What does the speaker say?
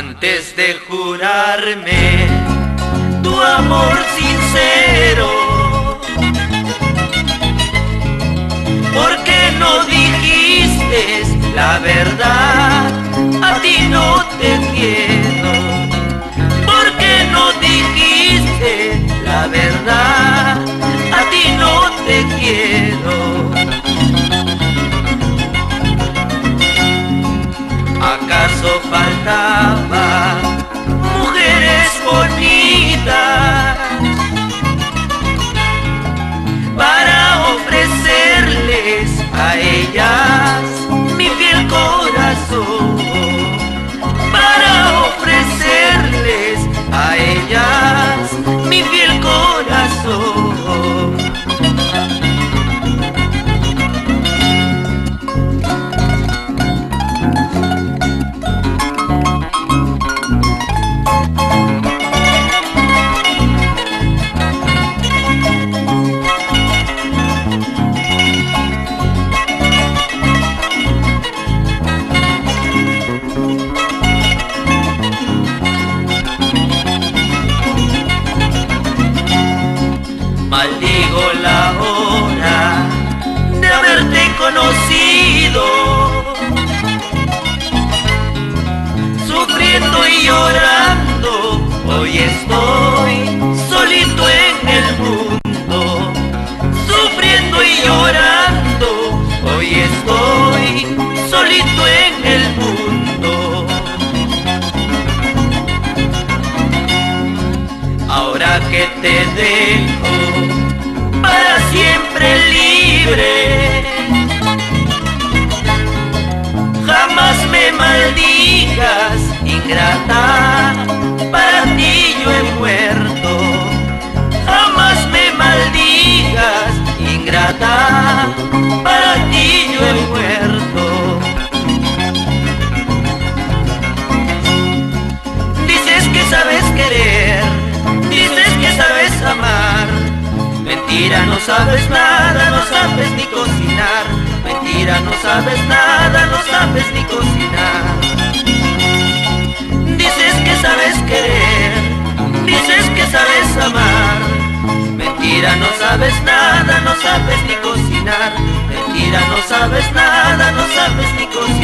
Antes de jurarme tu amor sincero, ¿por qué no dijiste la verdad? A ti no te quiero. ¿Por qué no dijiste la verdad? A ti no te quiero. ¿Acaso faltaban mujeres bonitas para ofrecerles a ellas mi fiel corazón? Para ofrecerles a ellas mi fiel corazón. Maldigo la hora de haberte conocido, sufriendo y llorando. Hoy estoy solito en el mundo, sufriendo y llorando. Hoy estoy solito en el mundo. Ahora que te dejo para siempre libre, jamás me maldigas, ingrata, para ti yo he muerto. Jamás me maldigas, ingrata, para ti yo he muerto. Dices que sabes querer, dices que sabes amar. Mentira, no sabes nada, no sabes ni cocinar. Mentira, no sabes nada, no sabes ni cocinar. Dices que sabes querer, dices que sabes amar. Mentira, no sabes nada, no sabes ni cocinar. Mentira, no sabes nada, no sabes ni cocinar.